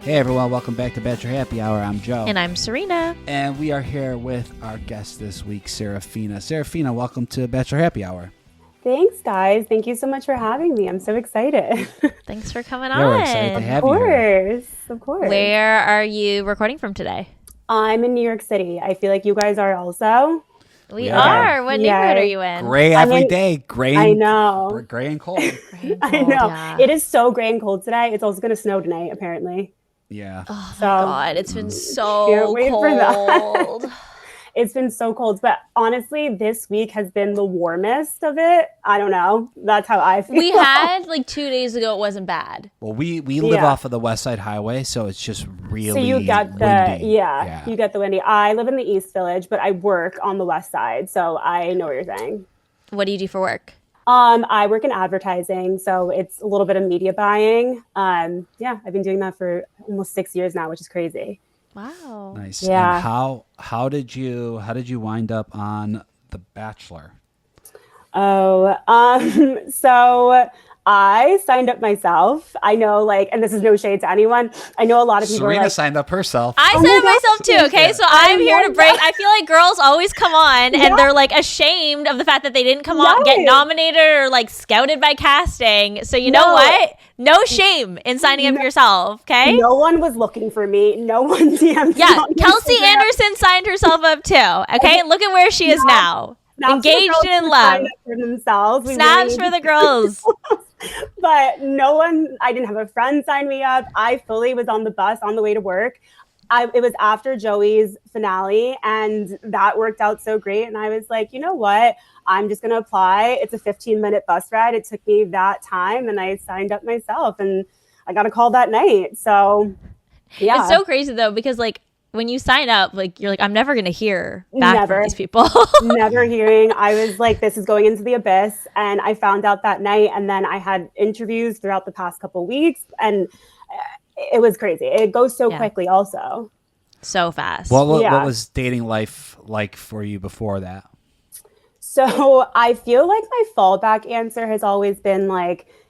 Hey everyone, welcome back to Bachelor Happy Hour. I'm Joe. And I'm Sarina. And we are here with our guest this week, Sarafina. Sarafina, welcome to Bachelor Happy Hour. Thanks, guys. Thank you so much for having me. I'm so excited. Thanks for coming on. We're excited to have you here. Of course. Where are you recording from today? I'm in New York City. I feel like you guys are also. We are. What neighborhood are you in? Gray every day. Gray and, I know. Gray and cold. I know. Yeah. It is so gray and cold today. It's also going to snow tonight, apparently. Yeah. Oh, my God. It's been so Can't wait cold. for that. It's been so cold, but honestly, this week has been the warmest of it. I don't know. That's how I feel. We had, 2 days ago, it wasn't bad. Well, we live off of the West Side Highway, so it's just really So you got windy. you get the windy. I live in the East Village, but I work on the West Side, so I know what you're saying. What do you do for work? I work in advertising, so it's a little bit of media buying. I've been doing that for almost 6 years now, which is crazy. Wow. Nice. Yeah. And how did you wind up on The Bachelor? So I signed up myself. I know, and this is no shade to anyone. I know a lot of people Serena are signed up herself. I signed up myself too, okay? So I'm here to break. I feel like girls always come on and they're ashamed of the fact that they didn't come on, get nominated or scouted by casting. So you know what? No shame in signing up yourself, okay? No one was looking for me. No one DM'd me. Yeah, on Kelsey Instagram. Anderson signed herself up too, okay? Look at where she is now. Snaps Engaged for the and in girls love. to sign up for themselves. We Snaps really for the girls. But no one, I didn't have a friend sign me up. I fully was on the bus on the way to work. It was after Joey's finale, and that worked out so great. And I was like, you know what? I'm just going to apply. It's a 15-minute bus ride. It took me that time, and I signed up myself, and I got a call that night. So, yeah. It's so crazy, though, because, when you sign up, you're like, I'm never going to hear back from these people. Never hearing. I was like, this is going into the abyss. And I found out that night. And then I had interviews throughout the past couple weeks. And it was crazy. It goes so quickly also. So fast. What was dating life like for you before that? So I feel like my fallback answer has always been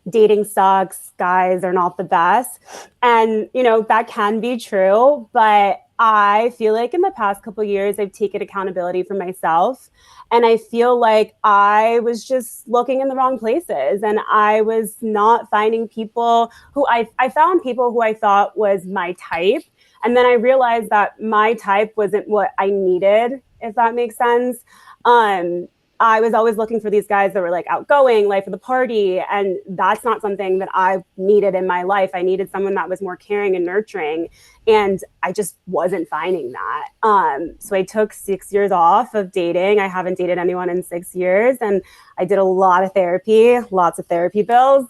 dating sucks. Guys are not the best. And, that can be true. But I feel like in the past couple of years, I've taken accountability for myself. And I feel like I was just looking in the wrong places. And I was not finding people who I found people who I thought was my type. And then I realized that my type wasn't what I needed, if that makes sense. I was always looking for these guys that were outgoing, life of the party. And that's not something that I needed in my life. I needed someone that was more caring and nurturing. And I just wasn't finding that. So I took 6 years off of dating. I haven't dated anyone in 6 years. And I did a lot of therapy, lots of therapy bills.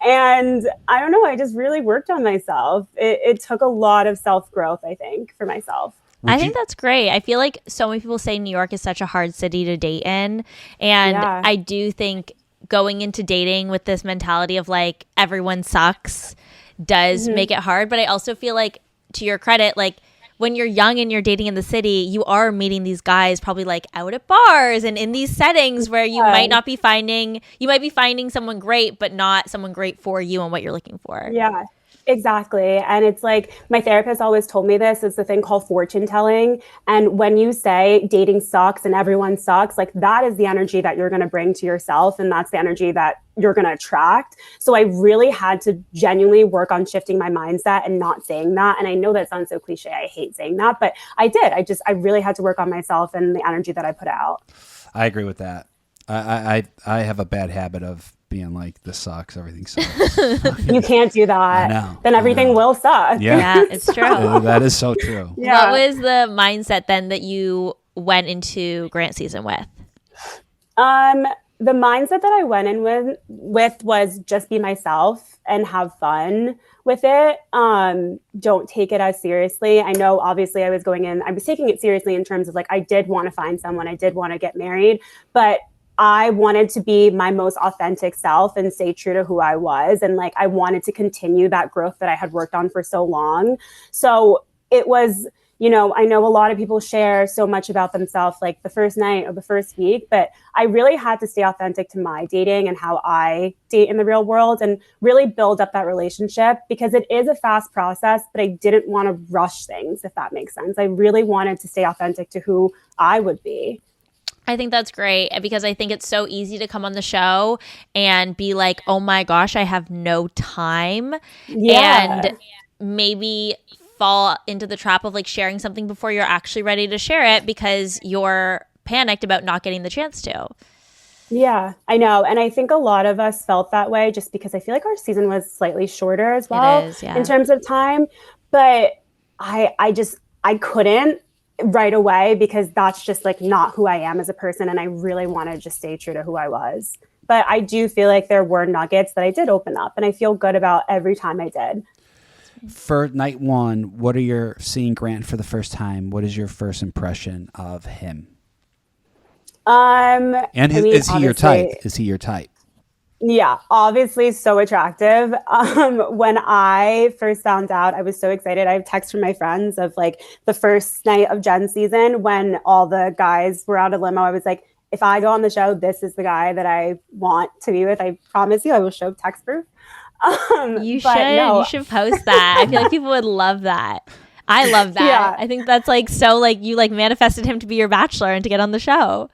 And I don't know, I just really worked on myself. It took a lot of self-growth, I think, for myself. I think that's great. I feel like so many people say New York is such a hard city to date in. And I do think going into dating with this mentality of everyone sucks does make it hard. But I also feel like, to your credit, when you're young and you're dating in the city, you are meeting these guys probably out at bars and in these settings where you might be finding someone great, but not someone great for you and what you're looking for. Yeah. Exactly. And it's my therapist always told me this. It's a thing called fortune telling. And when you say dating sucks and everyone sucks, that is the energy that you're going to bring to yourself. And that's the energy that you're going to attract. So I really had to genuinely work on shifting my mindset and not saying that. And I know that sounds so cliche. I hate saying that, but I did. I really had to work on myself and the energy that I put out. I agree with that. I have a bad habit of being this sucks, everything sucks. You can't do that. I know. Then everything will suck. Yeah, it's true. That is so true. Yeah. What was the mindset then that you went into Grant season with? The mindset that I went in with was just be myself and have fun with it. Don't take it as seriously. I know obviously I was taking it seriously in terms of I did want to find someone, I did want to get married, but I wanted to be my most authentic self and stay true to who I was. And I wanted to continue that growth that I had worked on for so long. So it was I know a lot of people share so much about themselves like the first night or the first week, but I really had to stay authentic to my dating and how I date in the real world and really build up that relationship, because it is a fast process, but I didn't want to rush things, if that makes sense. I really wanted to stay authentic to who I would be. I think that's great, because I think it's so easy to come on the show and be like, oh my gosh, I have no time. Yeah. And maybe fall into the trap of like sharing something before you're actually ready to share it because you're panicked about not getting the chance to. Yeah, I know. And I think a lot of us felt that way just because I feel like our season was slightly shorter as well in terms of time. But I couldn't right away, because that's just like not who I am as a person. And I really wanted to just stay true to who I was. But I do feel like there were nuggets that I did open up, and I feel good about every time I did. For night one, what are your seeing Grant for the first time? What is your first impression of him? Is he your type? Is he your type? Yeah, obviously so attractive. When I first found out, I was so excited. I have texts from my friends of like the first night of Jen's season when all the guys were out of limo. I was like, if I go on the show, this is the guy that I want to be with. I promise you, I will show text proof. You should post that. I feel like people would love that. I love that. Yeah. I think that's like so like you like manifested him to be your bachelor and to get on the show.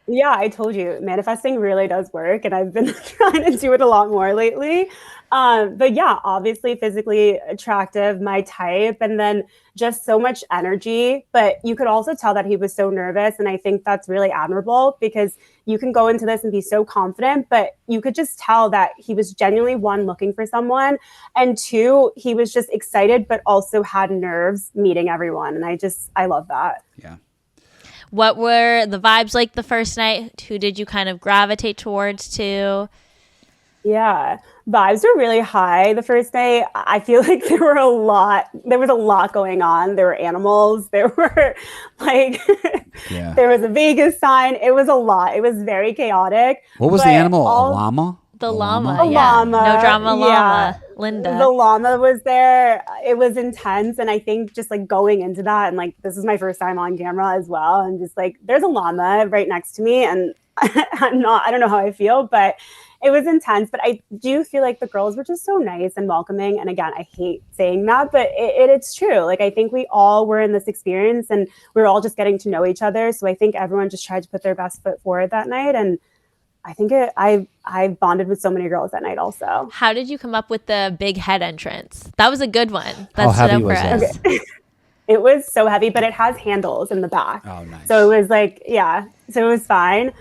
Yeah, I told you, manifesting really does work, and I've been trying to do it a lot more lately. But yeah, obviously physically attractive, my type, and then just so much energy. But you could also tell that he was so nervous, and I think that's really admirable, because you can go into this and be so confident, but you could just tell that he was genuinely, one, looking for someone, and two, he was just excited, but also had nerves meeting everyone. And I love that. Yeah. What were the vibes like the first night? Who did you kind of gravitate towards too? Yeah, vibes were really high the first night. I feel like there was a lot going on. There were animals. There were like, there was a Vegas sign. It was a lot. It was very chaotic. What was the animal? A llama? The llama. A llama. No drama llama. Linda. The llama was there. It was intense. And I think just like going into that, and like, this is my first time on camera as well. And just like, there's a llama right next to me. And I don't know how I feel, but it was intense. But I do feel like the girls were just so nice and welcoming. And again, I hate saying that, but it's true. Like, I think we all were in this experience and we were all just getting to know each other. So I think everyone just tried to put their best foot forward that night. And I think I bonded with so many girls that night also. How did you come up with the big head entrance? That was a good one. How heavy was it? Okay. It was so heavy, but it has handles in the back. Oh, nice. So it was like, so it was fine.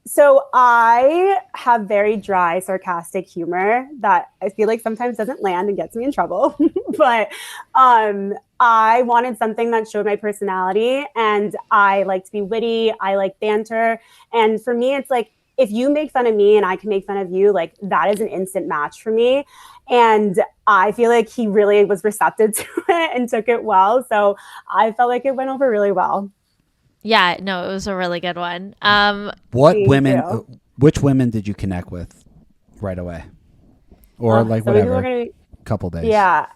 So I have very dry, sarcastic humor that I feel like sometimes doesn't land and gets me in trouble. But I wanted something that showed my personality, and I like to be witty. I like banter. And for me, it's like, if you make fun of me and I can make fun of you, like that is an instant match for me. And I feel like he really was receptive to it and took it well. So I felt like it went over really well. Yeah, no, it was a really good one. Which women did you connect with right away? Or like whatever, couple days? Yeah.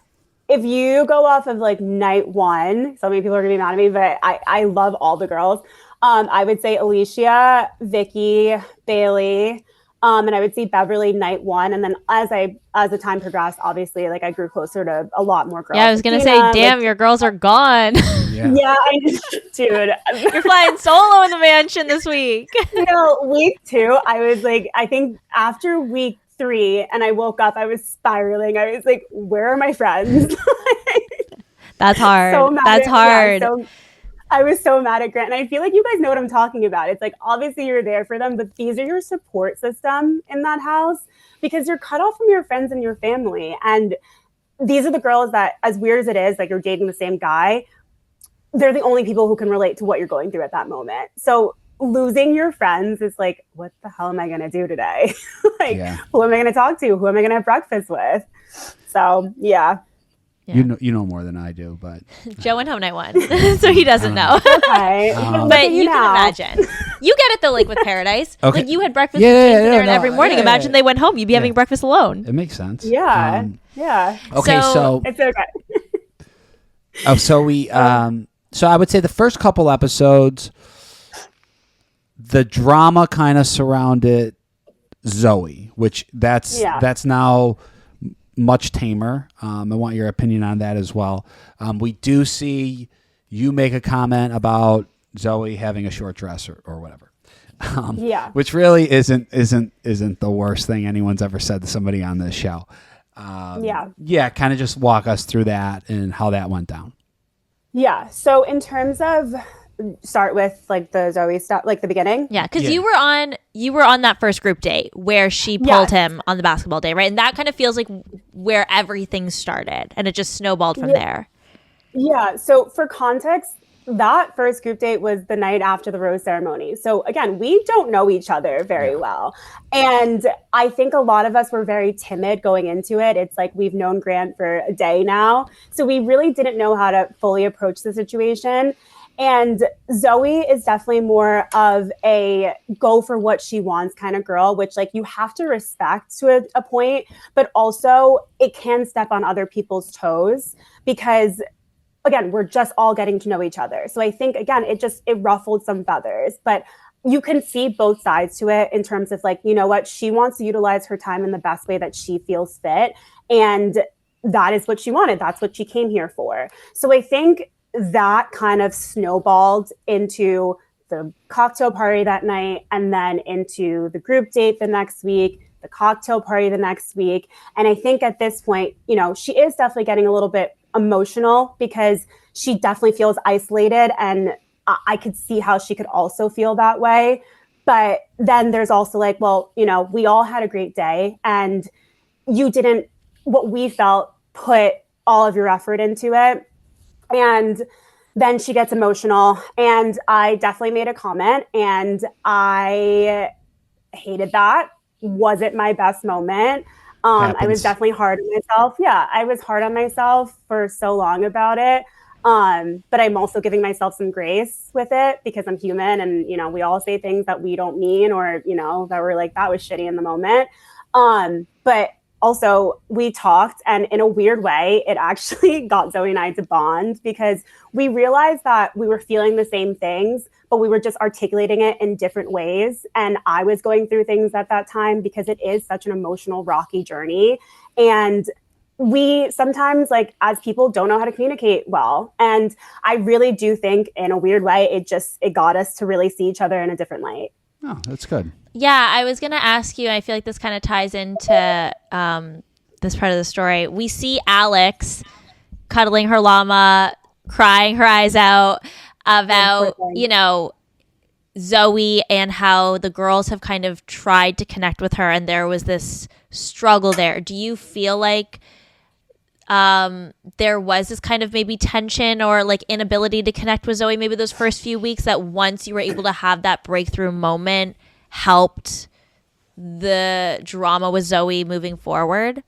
If you go off of like night one, so many people are gonna be mad at me, but I love all the girls. I would say Alicia, Vicky, Bailey, and I would say Beverly night one. And then as the time progressed, obviously, like I grew closer to a lot more girls. Yeah, I was going to say, damn, your girls are gone. Yeah, dude. You're flying solo in the mansion this week. Week 2, I was like, I think after week 3, and I woke up, I was spiraling. I was like, where are my friends? That's hard. That's hard. Yeah, I was so mad at Grant. And I feel like you guys know what I'm talking about. It's like, obviously you're there for them, but these are your support system in that house, because you're cut off from your friends and your family. And these are the girls that, as weird as it is, like you're dating the same guy, they're the only people who can relate to what you're going through at that moment. So losing your friends is like, what the hell am I going to do today? Who am I going to talk to? Who am I going to have breakfast with? So, yeah. Yeah. You know more than I do, but Joe went home night 1, so he doesn't know. Okay, but you can imagine. You get it though, like with Paradise. Okay. Like you had breakfast with James every morning. Imagine they went home, you'd be having breakfast alone. It makes sense. Yeah. Okay, so it's okay. Oh, so I would say the first couple episodes, the drama kind of surrounded Zoe, which that's now much tamer. I want your opinion on that as well. We do see you make a comment about Zoe having a short dress or whatever. Which really isn't the worst thing anyone's ever said to somebody on this show. Kind of just walk us through that and how that went down. Yeah. So in terms of start with like the Zoe stuff, like the beginning. Yeah, because you were on that first group date where she pulled him on the basketball day, right? And that kind of feels like where everything started, and it just snowballed from there. Yeah. So for context, that first group date was the night after the rose ceremony. So again, we don't know each other very well. And I think a lot of us were very timid going into it. It's like we've known Grant for a day now. So we really didn't know how to fully approach the situation. And Zoe is definitely more of a go for what she wants kind of girl, which like you have to respect to a point, but also it can step on other people's toes because again, we're just all getting to know each other. So I think, again, it ruffled some feathers, but you can see both sides to it in terms of like, you know what, she wants to utilize her time in the best way that she feels fit. And that is what she wanted. That's what she came here for. So I think that kind of snowballed into the cocktail party that night and then into the group date the next week, the cocktail party the next week. And I think at this point, you know, she is definitely getting a little bit emotional because she definitely feels isolated, and I could see how she could also feel that way. But then there's also like, well, you know, we all had a great day and you didn't, what we felt, put all of your effort into it. And then she gets emotional, and I definitely made a comment, and I hated that. Wasn't my best moment. I was definitely hard on myself. Yeah, I was hard on myself for so long about it. But I'm also giving myself some grace with it because I'm human, and, you know, we all say things that we don't mean, or, you know, that we're like, that was shitty in the moment. But also we talked, and in a weird way, it actually got Zoe and I to bond because we realized that we were feeling the same things, but we were just articulating it in different ways. And I was going through things at that time because it is such an emotional, rocky journey. And we sometimes, like, as people, don't know how to communicate well. And I really do think in a weird way, it got us to really see each other in a different light. Oh, that's good. Yeah, I was going to ask you, I feel like this kind of ties into this part of the story. We see Alex cuddling her llama, crying her eyes out about, you know, Zoe and how the girls have kind of tried to connect with her and there was this struggle there. Do you feel like there was this kind of maybe tension or like inability to connect with Zoe maybe those first few weeks, that once you were able to have that breakthrough moment helped the drama with Zoe moving forward?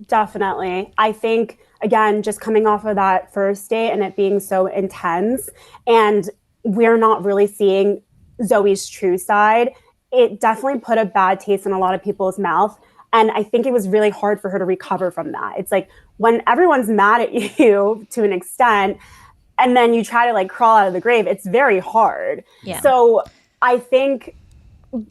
Definitely. I think, again, just coming off of that first date and it being so intense, and we're not really seeing Zoe's true side, it definitely put a bad taste in a lot of people's mouth. And I think it was really hard for her to recover from that. It's like when everyone's mad at you to an extent, and then you try to like crawl out of the grave, it's very hard. Yeah. So I think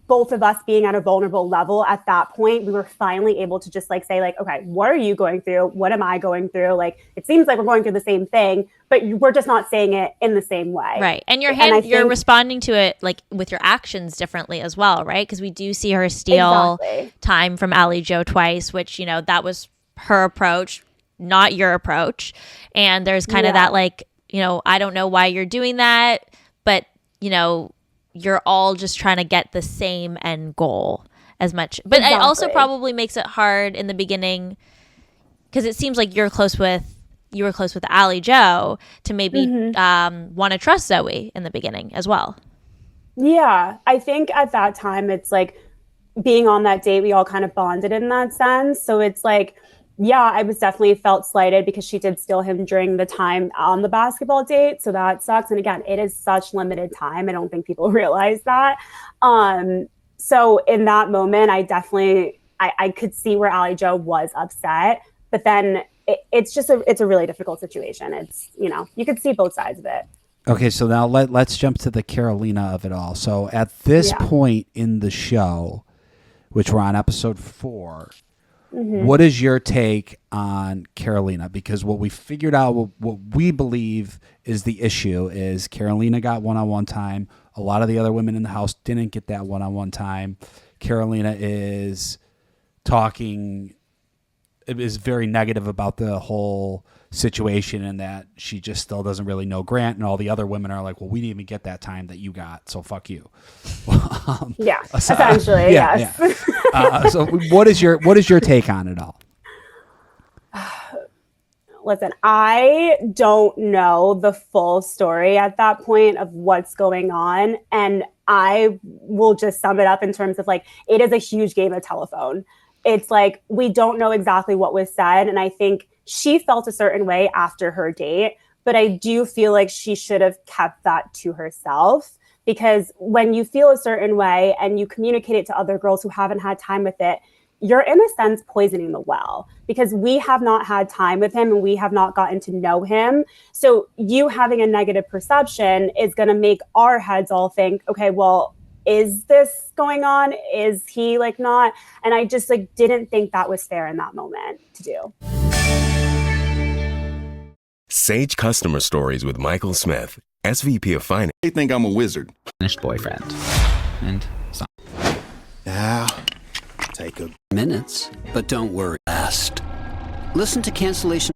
both of us being at a vulnerable level at that point, we were finally able to just like say like, okay, what are you going through? What am I going through? Like, it seems like we're going through the same thing, but we're just not saying it in the same way. Right. And you're responding to it like with your actions differently as well, right? Because we do see her steal time from Allie Joe twice, which, you know, that was her approach, not your approach. And there's kind of that like, you know, I don't know why you're doing that, but, you know, you're all just trying to get the same end goal as much. But it also probably makes it hard in the beginning because it seems like you were close with Allie Joe to maybe want to trust Zoe in the beginning as well. Yeah, I think at that time it's like being on that date, we all kind of bonded in that sense. So it's like, yeah, I was definitely felt slighted because she did steal him during the time on the basketball date. So that sucks. And again, it is such limited time. I don't think people realize that. So in that moment, I definitely, I could see where Allie Joe was upset. But then it's a really difficult situation. It's, you could see both sides of it. Okay, so now let's jump to the Carolina of it all. So at this point in the show, which we're on episode 4, what is your take on Carolina? Because what we figured out, what we believe is the issue is Carolina got one-on-one time. A lot of the other women in the house didn't get that one-on-one time. Carolina is very negative about the whole situation and that she just still doesn't really know Grant, and all the other women are like, well, we didn't even get that time that you got, so fuck you. Essentially, yes. Yeah. So what is your take on it all? Listen, I don't know the full story at that point of what's going on, and I will just sum it up in terms of like, it is a huge game of telephone. It's like, we don't know exactly what was said. And I think she felt a certain way after her date, but I do feel like she should have kept that to herself, because when you feel a certain way and you communicate it to other girls who haven't had time with it, you're in a sense poisoning the well, because we have not had time with him and we have not gotten to know him. So you having a negative perception is going to make our heads all think, okay, well, is this going on? Is he like not? And I just like didn't think that was fair in that moment to do. Sage Customer Stories with Michael Smith, SVP of Finance. They think I'm a wizard. Finished boyfriend. And some. Yeah, take a minutes, but don't worry. Last. Listen to cancellation.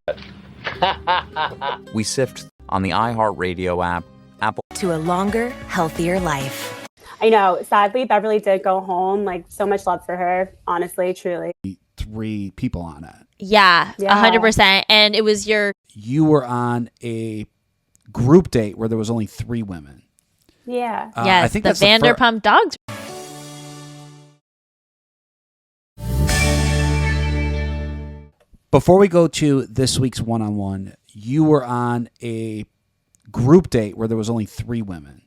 We sift on the iHeartRadio app, Apple. To a longer, healthier life. I know. Sadly, Beverly did go home. Like, so much love for her. Honestly, truly. 3 people on it. Yeah, 100%. And it was you were on a group date where there was only 3 women. Yeah. Yes, I think the that's Vanderpump Dogs. Before we go to this week's one-on-one, you were on a group date where there was only 3 women.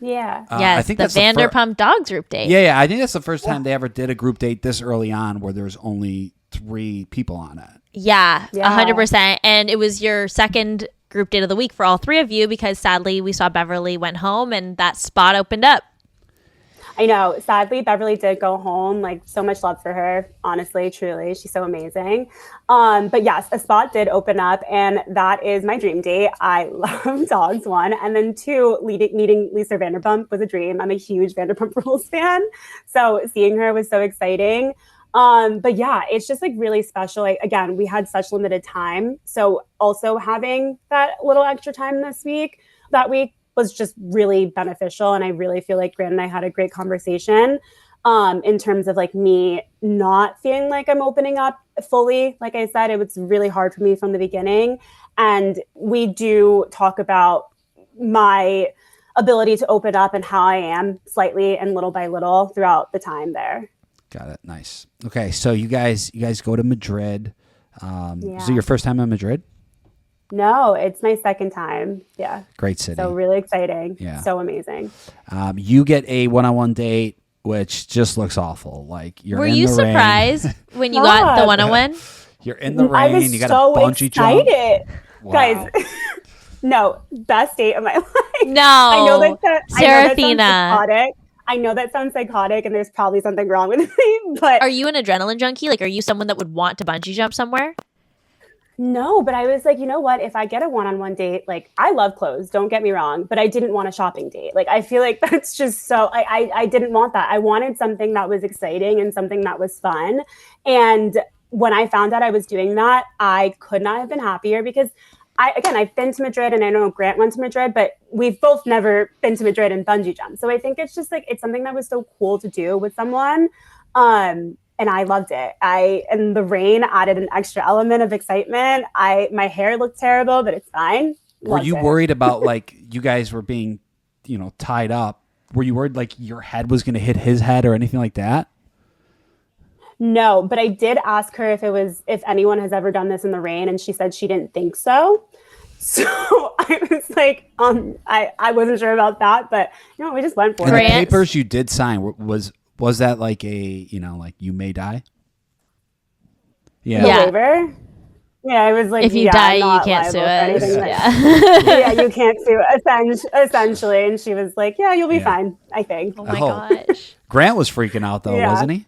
Yeah. Yes, I think the that's Vanderpump Dogs group date. Yeah. I think that's the first time they ever did a group date this early on where there's only 3 people on it. Yeah, 100%. And it was your second group date of the week for all 3 of you, because sadly we saw Beverly went home and that spot opened up. I know. Sadly, Beverly did go home. Like, so much love for her. Honestly, truly. She's so amazing. But yes, a spot did open up, and that is my dream date. I love dogs, 1. And then 2, meeting Lisa Vanderpump was a dream. I'm a huge Vanderpump Rules fan. So seeing her was so exciting. But yeah, it's just like really special. Like, again, we had such limited time. So also having that little extra time that week was just really beneficial. And I really feel like Grant and I had a great conversation in terms of like me not feeling like I'm opening up fully. Like I said, it was really hard for me from the beginning. And we do talk about my ability to open up and how I am slightly and little by little throughout the time there. Got it. Nice. Okay. So you guys go to Madrid. Is it your first time in Madrid? No, it's my second time. Yeah. Great city. So really exciting. Yeah. So amazing. You get a one-on-one date, which just looks awful. Like Were you surprised when you got the one-on-one? You're in the rain. I was you got so a bungee excited. jump. Wow. Guys, no, best date of my life. No. I know that Sarafina. I know that sounds psychotic and there's probably something wrong with me, but Are you an adrenaline junkie? Like, are you someone that would want to bungee jump somewhere? no, but I was like, you know what? If I get a one-on-one date, like, I love clothes, don't get me wrong, but I didn't want a shopping date. Like, I feel like that's just so, I didn't want that. I wanted something that was exciting and something that was fun. And when I found out I was doing that, I could not have been happier, because I've been to Madrid, and I know Grant went to Madrid, but we've both never been to Madrid and bungee jumped. So I think it's just like, it's something that was so cool to do with someone. And I loved it. And the rain added an extra element of excitement. My hair looked terrible, but it's fine. Were you worried about like you guys were being, tied up? Were you worried like your head was going to hit his head or anything like that? No, but I did ask her if anyone has ever done this in the rain, and she said she didn't think so. So I was like, I wasn't sure about that, but we just went for and it. The papers you did sign was that like a like you may die? Yeah. The waiver? Yeah, I was like, if you die, you can't sue us. Yeah, you can't sue essentially. And she was like, yeah, you'll be fine, I think. Oh my gosh. Grant was freaking out though, wasn't he?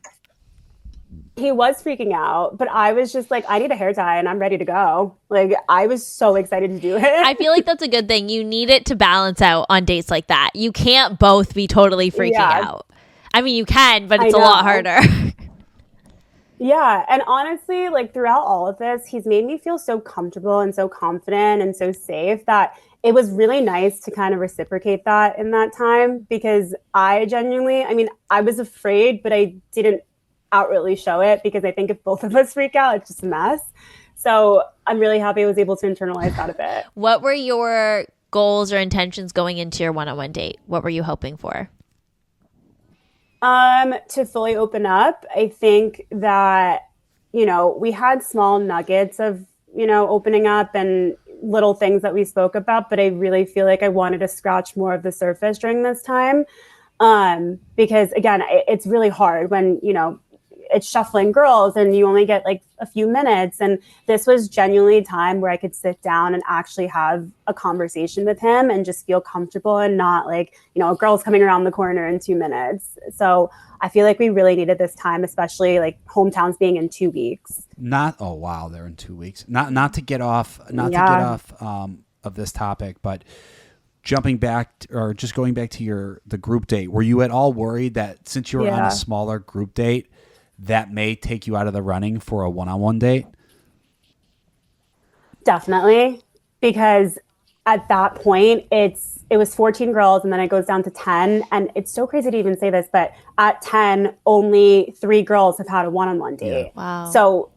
He was freaking out, but I was just like, I need a hair tie and I'm ready to go. Like, I was so excited to do it. I feel like that's a good thing. You need it to balance out on dates like that. You can't both be totally freaking out. I mean, you can, but it's a lot harder. Yeah. And honestly, like throughout all of this, he's made me feel so comfortable and so confident and so safe that it was really nice to kind of reciprocate that in that time, because I genuinely, I mean, I was afraid, but I didn't outwardly show it, because I think if both of us freak out, it's just a mess. So I'm really happy I was able to internalize that a bit. What were your goals or intentions going into your one-on-one date? What were you hoping for? To fully open up. I think that, you know, we had small nuggets of, you know, opening up and little things that we spoke about, but I really feel like I wanted to scratch more of the surface during this time. Because again, it's really hard when, you know, it's shuffling girls and you only get like a few minutes. And this was genuinely time where I could sit down and actually have a conversation with him and just feel comfortable and not like, you know, a girl's coming around the corner in 2 minutes. So I feel like we really needed this time, especially like hometowns being in 2 weeks. They're in 2 weeks. Not to get off of this topic, but jumping back or just going back to the group date, were you at all worried that since you were on a smaller group date, that may take you out of the running for a one-on-one date? Definitely, because at that point it was 14 girls and then it goes down to 10, and it's so crazy to even say this, but at 10 only 3 girls have had a one-on-one date. Wow. So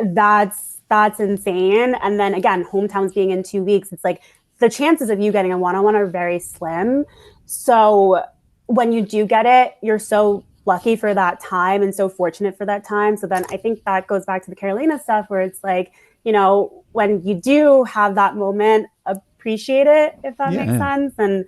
that's insane. And then again, hometowns being in 2 weeks, it's like the chances of you getting a one-on-one are very slim. So when you do get it, you're so lucky for that time and so fortunate for that time. So then I think that goes back to the Carolina stuff where it's like, you know, when you do have that moment, appreciate it, if that makes sense. And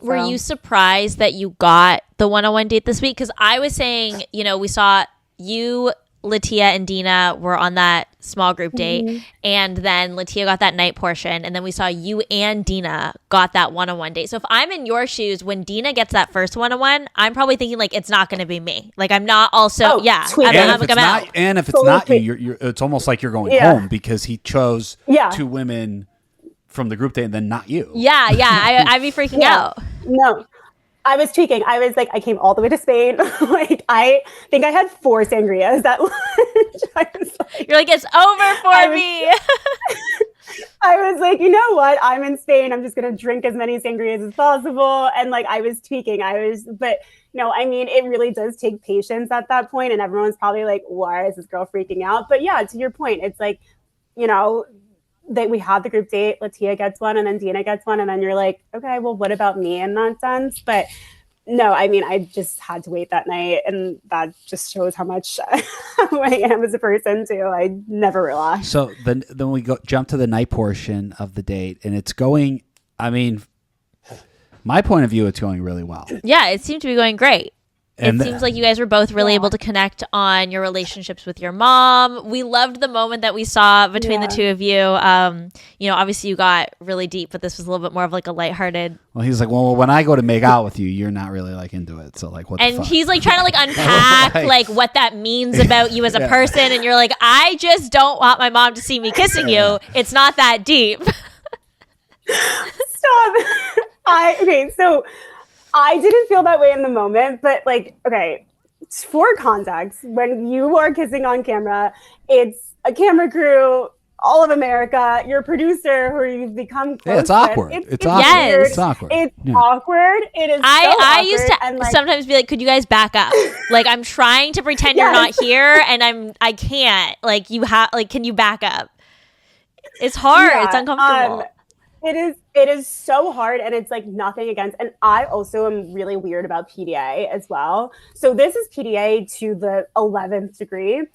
were you surprised that you got the one-on-one date this week? Because I was saying, you know, we saw you, Latia, and Dina were on that small group date, and then Latia got that night portion, and then we saw you and Dina got that one-on-one date. So if I'm in your shoes, when Dina gets that first one-on-one, I'm probably thinking like, it's not going to be me. Like, I'm not also and if it's not you, it's almost like you're going home, because he chose 2 women from the group date and then not you. I'd be freaking out. No, I was tweaking. I was like, I came all the way to Spain. Like, I think I had 4 sangrias at lunch. You're like, it's over for me. I was like, you know what? I'm in Spain. I'm just going to drink as many sangrias as possible. And like, I was tweaking. But no, I mean, it really does take patience at that point. And everyone's probably like, why is this girl freaking out? But yeah, to your point, it's like, you know, that we had the group date, Latia gets one and then Dina gets one. And then you're like, okay, well, what about me in that sense? But no, I mean, I just had to wait that night. And that just shows how much I am as a person too. I never realized. So then we jump to the night portion of the date, and it's going, I mean, my point of view, it's going really well. Yeah, it seemed to be going great. And it seems like you guys were both really able to connect on your relationships with your mom. We loved the moment that we saw between the two of you. You know, obviously you got really deep, but this was a little bit more of like a lighthearted. Well, he's like, well, when I go to make out with you, you're not really like into it. So like, what the fuck? And he's like trying to like unpack like what that means about you as a person. And you're like, I just don't want my mom to see me kissing you. It's not that deep. Stop. So I didn't feel that way in the moment, but like, okay, for context, when you are kissing on camera, it's a camera crew, all of America, your producer who you've become close it's awkward. It's awkward. Yes. It's awkward. It's awkward. It is I used to sometimes be like, could you guys back up? Like, I'm trying to pretend you're not here and I can't. Like, can you back up? It's hard. It's uncomfortable. It is so hard, and it's like nothing against. And I also am really weird about PDA as well. So this is PDA to the 11th degree.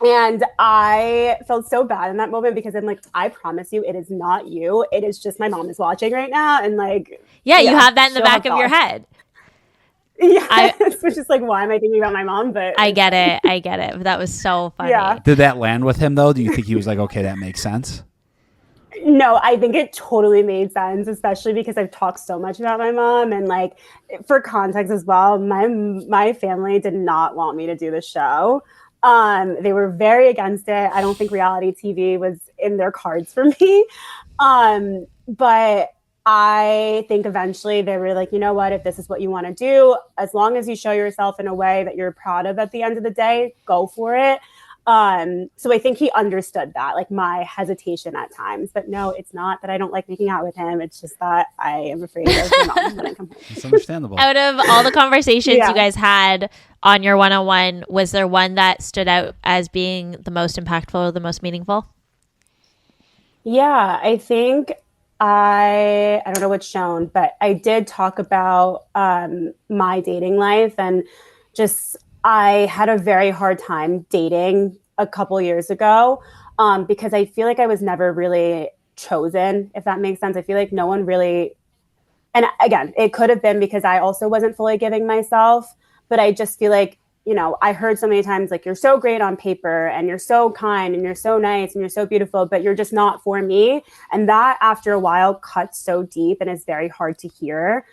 And I felt so bad in that moment because I'm like, I promise you, it is not you. It is just my mom is watching right now. And like, you have that in the back of your head. Yeah, which is like, why am I thinking about my mom? But I get it. That was so funny. Yeah. Did that land with him though? Do you think he was like, okay, that makes sense? No, I think it totally made sense, especially because I've talked so much about my mom, and like for context as well, my family did not want me to do the show. They were very against it. I don't think reality TV was in their cards for me. But I think eventually they were like, you know what, if this is what you want to do, as long as you show yourself in a way that you're proud of at the end of the day, go for it. So I think he understood that, like my hesitation at times. But no, it's not that I don't like making out with him. It's just that I am afraid of my mom when I come home. It's understandable. Out of all the conversations you guys had on your one-on-one, was there one that stood out as being the most impactful or the most meaningful? Yeah, I think I don't know what's shown, but I did talk about my dating life, and just I had a very hard time dating a couple years ago because I feel like I was never really chosen, if that makes sense. I feel like no one really, and again, it could have been because I also wasn't fully giving myself, but I just feel like, you know, I heard so many times, like, you're so great on paper and you're so kind and you're so nice and you're so beautiful, but you're just not for me. And that after a while cuts so deep and is very hard to hear.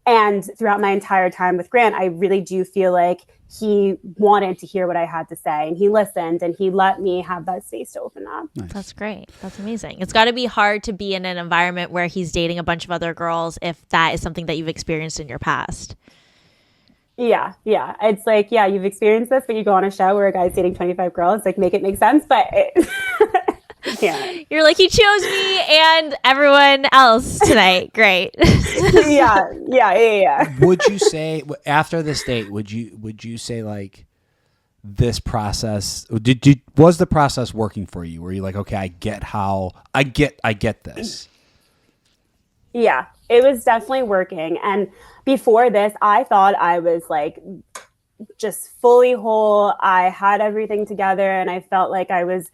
And throughout my entire time with Grant, I really do feel like he wanted to hear what I had to say, and he listened, and he let me have that space to open up. Nice. That's great. That's amazing. It's got to be hard to be in an environment where he's dating a bunch of other girls if that is something that you've experienced in your past. Yeah. It's like, yeah, you've experienced this, but you go on a show where a guy's dating 25 girls, like, make it make sense. But yeah. You're like, he chose me and everyone else tonight. Great. Yeah. Would you say after this date, would you say like this process, was the process working for you? Were you like, okay, I get this? Yeah, it was definitely working. And before this, I thought I was like just fully whole. I had everything together and I felt like I was,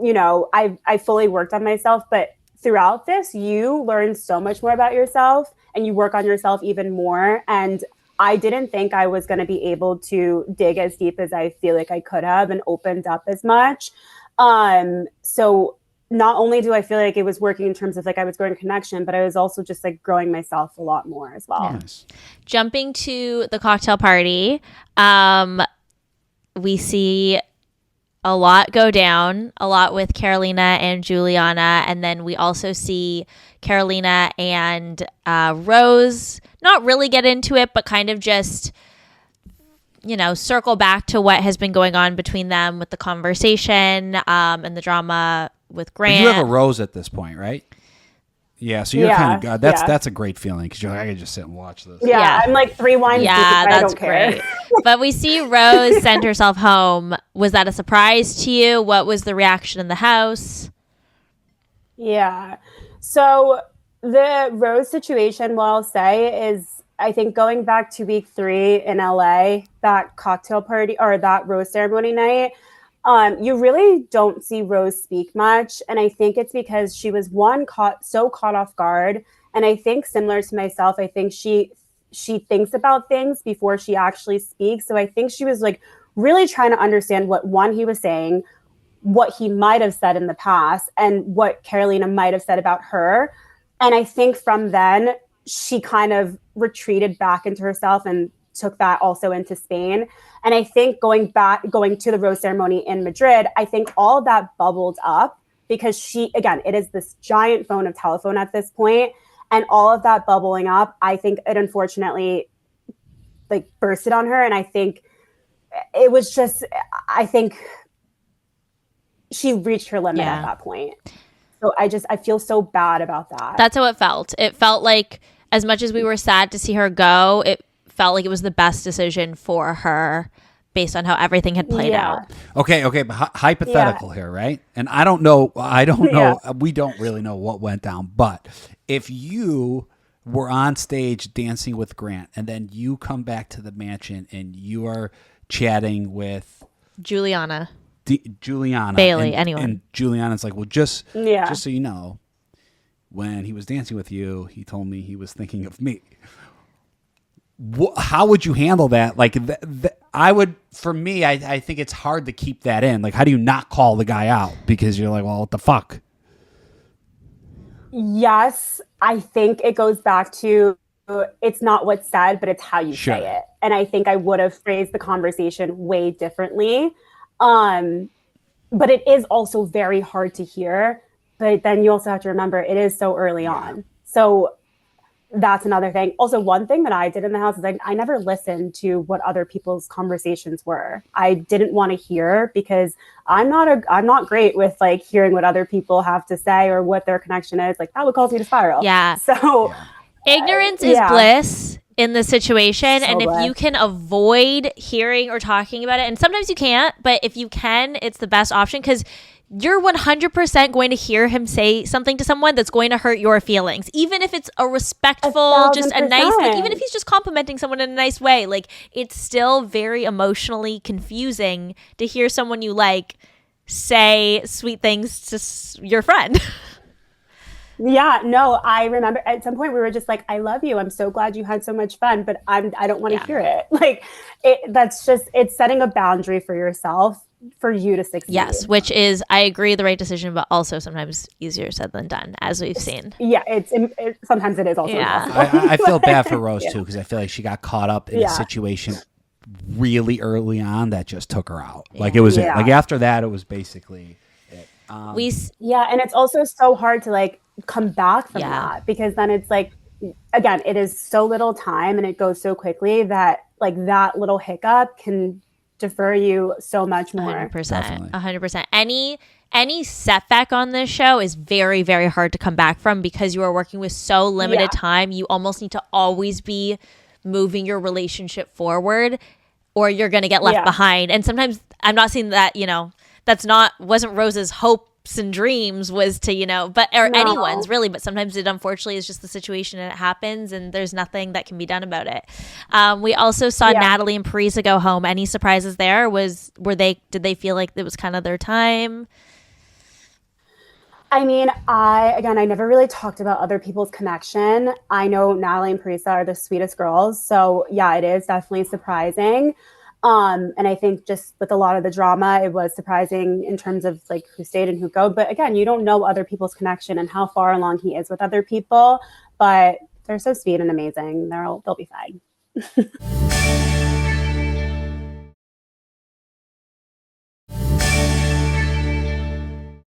you know, I fully worked on myself. But throughout this, you learn so much more about yourself and you work on yourself even more. And I didn't think I was going to be able to dig as deep as I feel like I could have and opened up as much. So not only do I feel like it was working in terms of like I was growing connection, but I was also just like growing myself a lot more as well. Nice. Jumping to the cocktail party, we see a lot go down, a lot with Carolina and Juliana. And then we also see Carolina and Rose not really get into it, but kind of just, you know, circle back to what has been going on between them with the conversation and the drama with Grant. But you have a Rose at this point, right? Yeah, so you're kind of that's a great feeling because you're like, I can just sit and watch this. Yeah. I'm like 3 wines deep. I don't care. Great. But we see Rose send herself home. Was that a surprise to you? What was the reaction in the house? Yeah. So the Rose situation, what I'll say is, I think going back to week 3 in LA, that cocktail party or that rose ceremony night, you really don't see Rose speak much. And I think it's because she was caught off guard. And I think similar to myself, I think she thinks about things before she actually speaks. So I think she was like really trying to understand what he was saying, what he might have said in the past, and what Carolina might have said about her. And I think from then she kind of retreated back into herself and took that also into Spain. And I think going to the rose ceremony in Madrid, I think all of that bubbled up because it is this giant phone of telephone at this point. And all of that bubbling up, I think it unfortunately like bursted on her. And I think it was just, I think she reached her limit at that point. So I feel so bad about that. That's how it felt. It felt like as much as we were sad to see her go, it felt like it was the best decision for her based on how everything had played out. Okay, but hypothetical here, right? And I don't know, we don't really know what went down, but if you were on stage dancing with Grant and then you come back to the mansion and you are chatting with Juliana, Bailey, anyone. And Juliana's like, well, just so you know, when he was dancing with you, he told me he was thinking of me. how would you handle that? Like, I would, for me, I think it's hard to keep that in. Like, how do you not call the guy out? Because you're like, well, what the fuck? Yes, I think it goes back to it's not what's said, but it's how you say it. And I think I would have phrased the conversation way differently. But it is also very hard to hear. But then you also have to remember it is so early on. So that's another thing. Also, one thing that I did in the house is I never listened to what other people's conversations were. I didn't want to hear because I'm not great with like hearing what other people have to say or what their connection is. Like that would cause me to spiral. Yeah. So ignorance is bliss in the situation. So and if you can avoid hearing or talking about it, and sometimes you can't, but if you can, it's the best option because you're 100% going to hear him say something to someone that's going to hurt your feelings, even if it's a respectful, just a nice, like even if he's just complimenting someone in a nice way, like it's still very emotionally confusing to hear someone you like say sweet things to your friend. Yeah, no, I remember at some point we were just like, I love you. I'm so glad you had so much fun, but I don't want to hear it. Like it's setting a boundary for yourself for you to succeed. Yes, which is, I agree, the right decision, but also sometimes easier said than done, as we've seen. Yeah, sometimes it is also impossible. I feel bad for Rose too, because I feel like she got caught up in a situation really early on that just took her out. Like it was like after that, it was basically it. And it's also so hard to like come back from that because then it's like, again, it is so little time and it goes so quickly that like that little hiccup can defer you so much more. 100%. Any setback on this show is very, very hard to come back from because you are working with so limited time. You almost need to always be moving your relationship forward or you're going to get left behind. And sometimes I'm not saying that, wasn't Rose's hopes and dreams was to, anyone's really, but sometimes it unfortunately is just the situation and it happens and there's nothing that can be done about it. We also saw Natalie and Parisa go home. Any surprises there? Did they feel like it was kind of their time? I mean, I never really talked about other people's connection. I know Natalie and Parisa are the sweetest girls. So yeah, it is definitely surprising. And I think just with a lot of the drama, it was surprising in terms of like who stayed and who go. But again, you don't know other people's connection and how far along he is with other people. But they're so sweet and amazing. They'll be fine.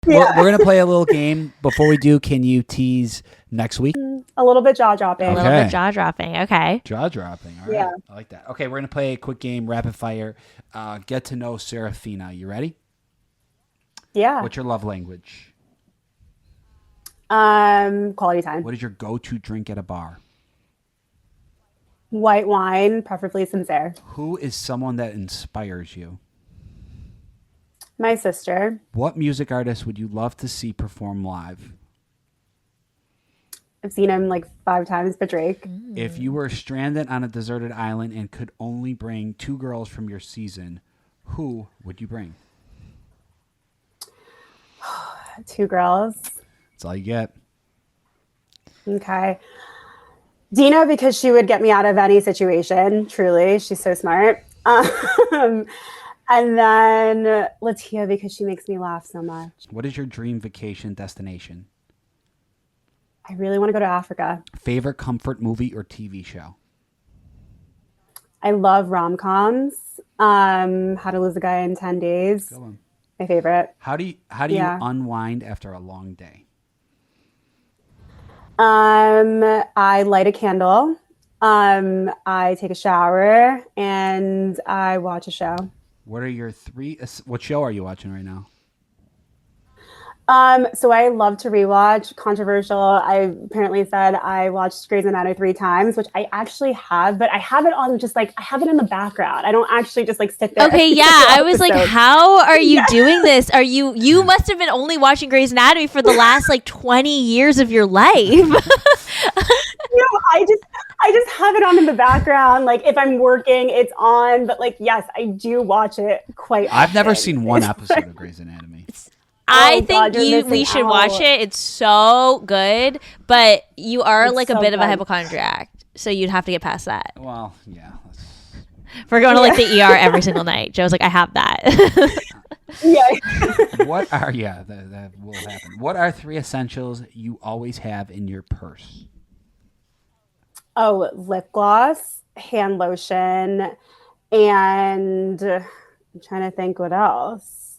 We're going to play a little game. Before we do, can you tease next week? A little bit jaw-dropping. A little bit jaw-dropping. Okay. Jaw-dropping. All right. Yeah. I like that. Okay, we're going to play a quick game, rapid fire. Get to know Sarafina. You ready? Yeah. What's your love language? Quality time. What is your go-to drink at a bar? White wine, preferably sincere. Who is someone that inspires you? My sister. What music artist would you love to see perform live? I've seen him like 5 times, but Drake. If you were stranded on a deserted island and could only bring 2 girls from your season, who would you bring? 2 girls. That's all you get. Okay. Dina, because she would get me out of any situation. Truly. She's so smart. And then Latia, because she makes me laugh so much. What is your dream vacation destination? I really want to go to Africa. Favorite comfort movie or TV show? I love rom-coms. How to Lose a Guy in 10 Days. Good one. My favorite. How do you unwind after a long day? I light a candle. I take a shower and I watch a show. What are your 3? What show are you watching right now? So I love to rewatch. Controversial. I apparently said I watched Grey's Anatomy 3 times, which I actually have, but I have it on I have it in the background. I don't actually just like sit there. Okay, yeah. I was like, how are you doing this? Are you must have been only watching Grey's Anatomy for the last like 20 years of your life. No, I just have it on in the background. Like if I'm working, it's on. But like, yes, I do watch it quite often. I've never seen one episode of Grey's Anatomy. I think we should watch it. It's so good, but you are like a bit of a hypochondriac. So you'd have to get past that. Well, yeah. If we're going to like the ER every single night, Joe's like, I have that. What are that will happen. What are 3 essentials you always have in your purse? Oh, lip gloss, hand lotion, and I'm trying to think what else.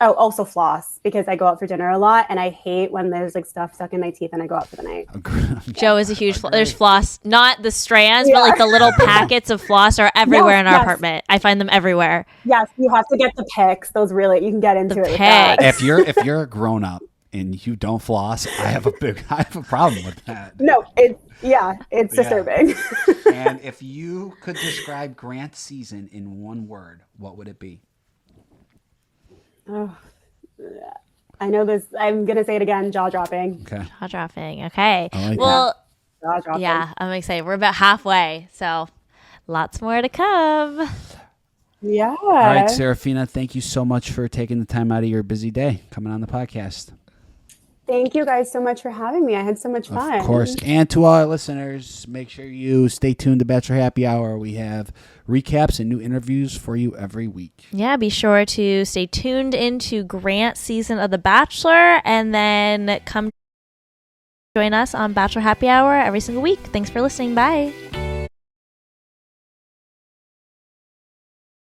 Also floss, because I go out for dinner a lot and I hate when there's like stuff stuck in my teeth and I go out for the night. Joe is a huge there's floss, not the strands, but like the little packets of floss are everywhere in our apartment. I find them everywhere. Yes, you have to get the picks. Those really, you can get into it with that. If you're a grown up and you don't floss, I have a problem with that. No, it's disturbing. And if you could describe Grant's season in one word, what would it be? Oh, I know this. I'm gonna say it again. Jaw dropping. Okay. Jaw dropping. Okay. Like well, jaw dropping. Yeah, I'm excited. We're about halfway, so lots more to come. Yeah. All right, Sarafina, thank you so much for taking the time out of your busy day coming on the podcast. Thank you guys so much for having me. I had so much fun. Of course. And to all our listeners, make sure you stay tuned to Bachelor Happy Hour. We have recaps and new interviews for you every week. Yeah, be sure to stay tuned into Grant's season of The Bachelor and then come join us on Bachelor Happy Hour every single week. Thanks for listening. Bye.